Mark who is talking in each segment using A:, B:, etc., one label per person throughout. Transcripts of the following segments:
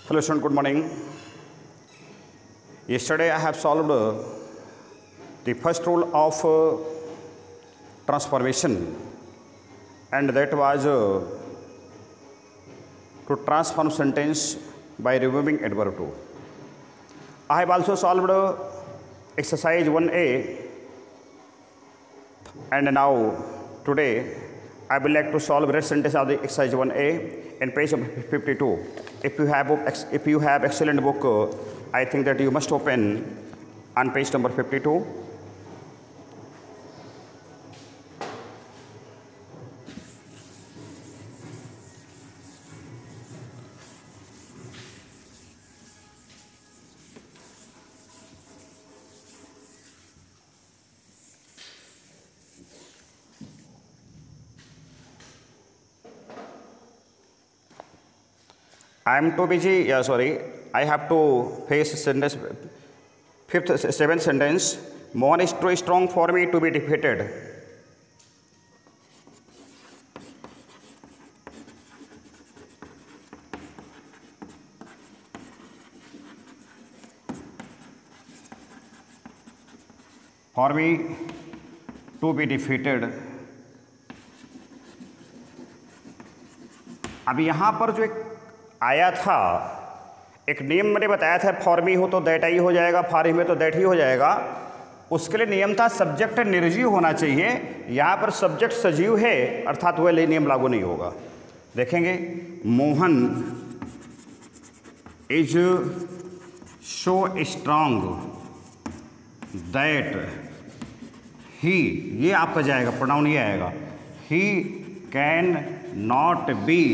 A: Hello student, good morning. Yesterday I have solved the first rule of transformation, and that was to transform sentence by removing adverb to. I have also solved exercise 1A, and now today I would like to solve rest sentence of the exercise 1A in page 52. If you have excellent book, I think that you must open on page number 52. I am too busy, I have to face sentence, seventh sentence. Mohan is too strong for me to be defeated. For me to be defeated. अब यहाँ पर जो एक आया था, एक नियम मैंने बताया था, फॉर मी हो तो दैट आई हो जाएगा, फॉर हिम तो दैट ही हो जाएगा। उसके लिए नियम था सब्जेक्ट निर्जीव होना चाहिए। यहाँ पर सब्जेक्ट सजीव है, अर्थात वह नियम लागू नहीं होगा। देखेंगे, Mohan is so strong that he, ये आपका जाएगा, प्रोनाउन ये आएगा, he can not be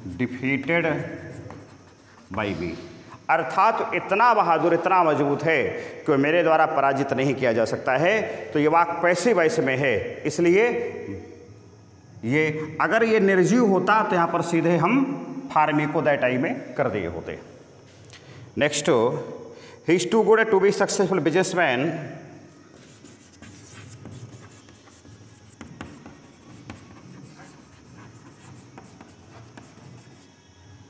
A: defeated by be. अर्थात इतना बहादुर, इतना मजबूत है कि मेरे द्वारा पराजित नहीं किया जा सकता है। तो ये वाक्य पैसे वैसे में है, इसलिए ये अगर ये निर्जीव होता तो यहाँ पर सीधे हम फार्मी को दैट आई में कर दिए होते। Next, he is too good to be successful businessman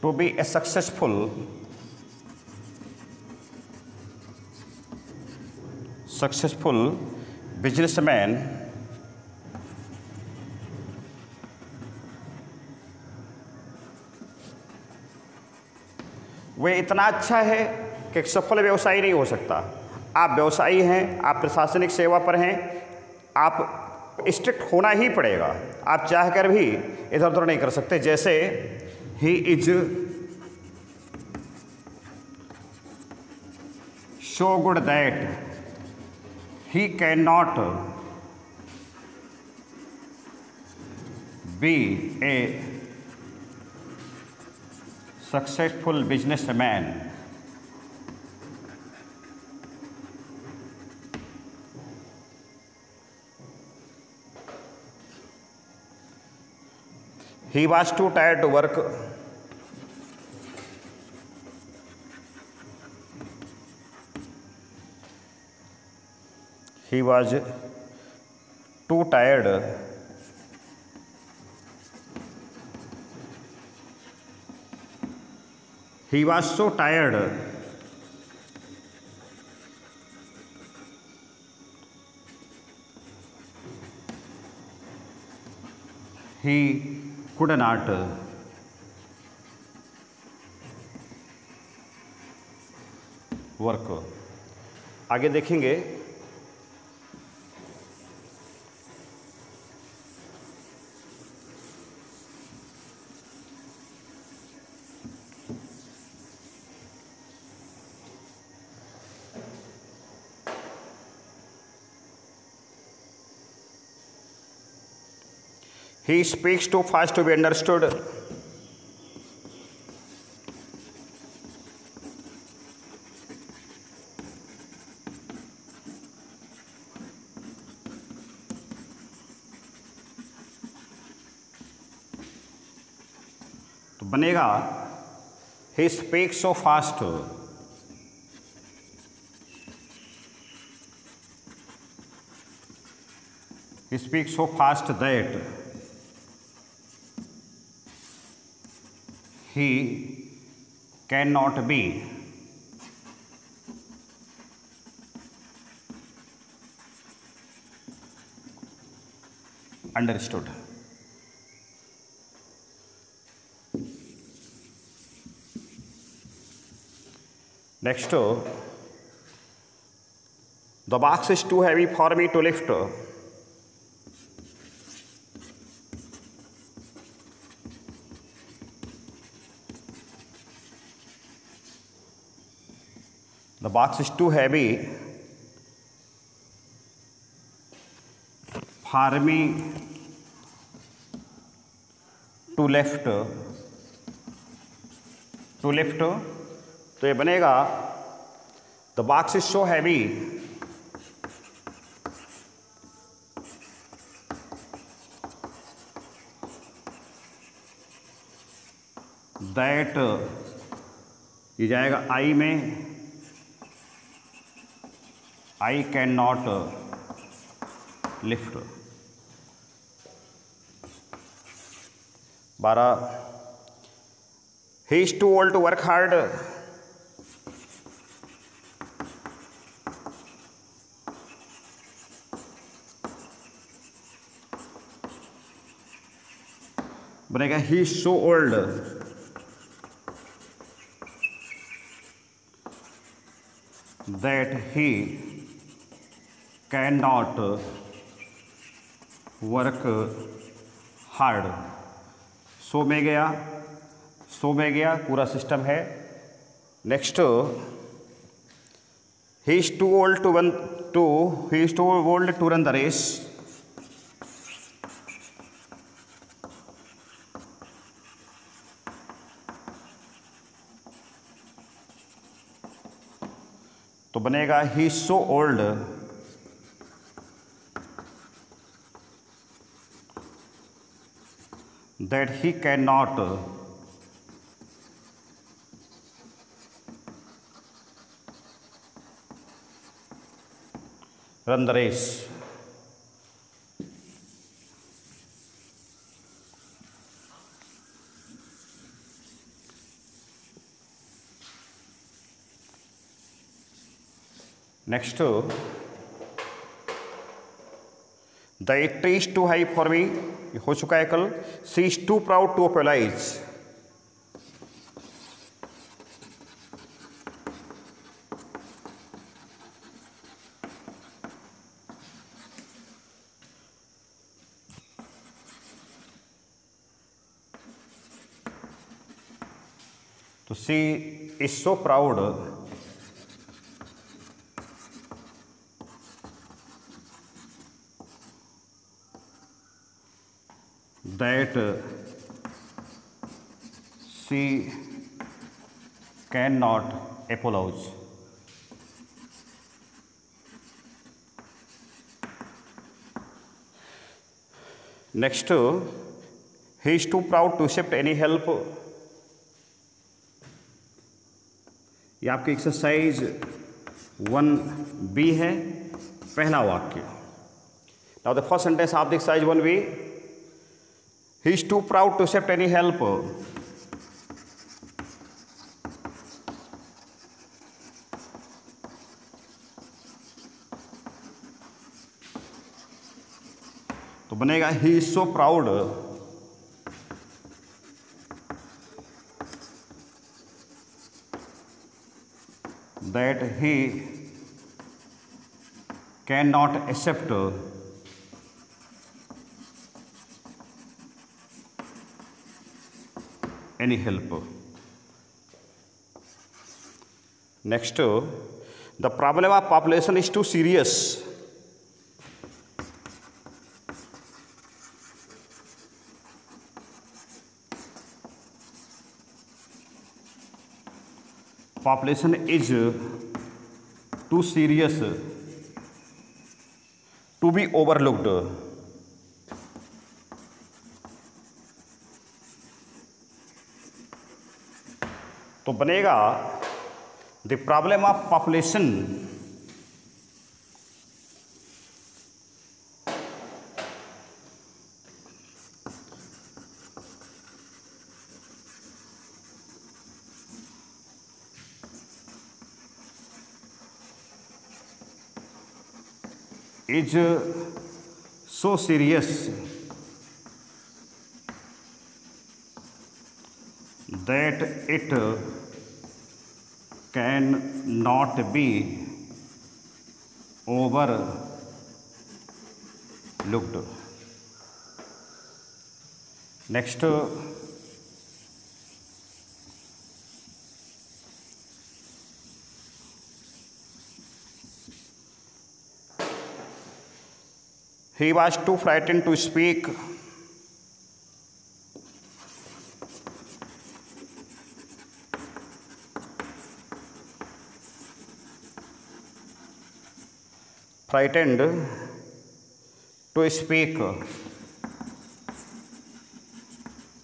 A: to be a successful businessman वे इतना अच्छा है कि एक सफल व्यवसायी नहीं हो सकता। आप व्यवसायी हैं, आप प्रशासनिक सेवा पर हैं, आप स्ट्रिक्ट होना ही पड़ेगा, आप चाह कर भी इधर उधर नहीं कर सकते। जैसे he is so good that he cannot be a successful businessman. He was too tired to work. He was too tired he was so tired he could not work. आगे देखेंगे, he speaks too fast to be understood. तो बनेगा he speaks so fast he speaks so fast that he cannot be understood. Next, the box is too heavy for me to lift. The box is too heavy for me to lift. तो ये बनेगा the box is so heavy that, ये जाएगा आई में, I can not lift. 12, he is too old to work hard. बनेगा he is so old that he cannot work hard. सो में गया, पूरा सिस्टम है। Next, he is too old to run the race. तो बनेगा he is so old that he cannot run the race. Next, the tree is too high for me, ये हो चुका है कल। She is too proud to apologise, तो she is so proud that she cannot apologize. Next, he is too proud to accept any help. ये आपकी exercise 1B है, पहला वाक्य। Now the first sentence of the exercise 1B, he is too proud to accept any help. तो बनेगा he is so proud that he cannot accept any help. Next, the problem of population is too serious. Population is too serious to be overlooked. तो बनेगा the problem of population is so serious that it cannot be overlooked. Next, he was too frightened to speak. Frightened to speak.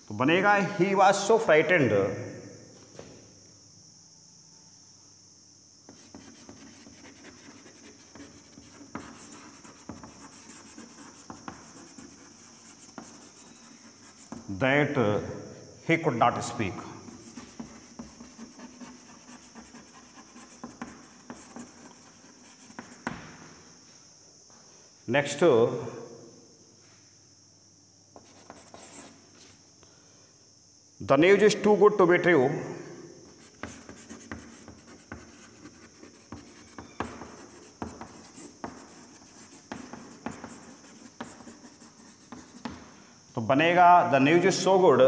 A: तो बनेगा he was so frightened that he could not speak. Next, the news is too good to be true. तो बनेगा the news is so good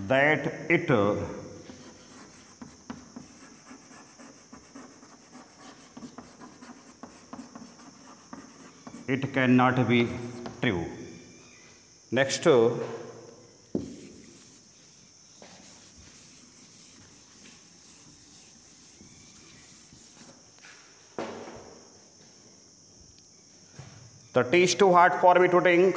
A: that it cannot be true. Next, the tea is too hot for me to drink.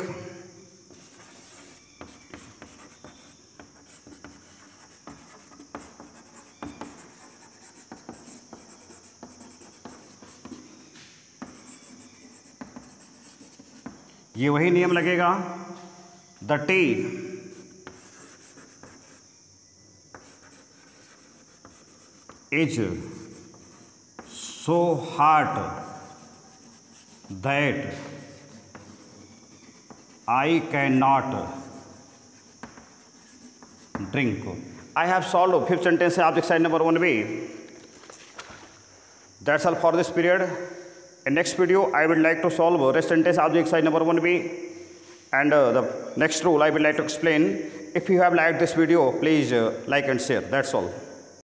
A: ये वही नियम लगेगा. The T is so hot that I cannot drink. I have solved fifth sentence object side number 1b. That's all for this period. In next video, I would like to solve rest sentence object side number 1b. And the next rule I would like to explain. If you have liked this video, please like and share. That's all.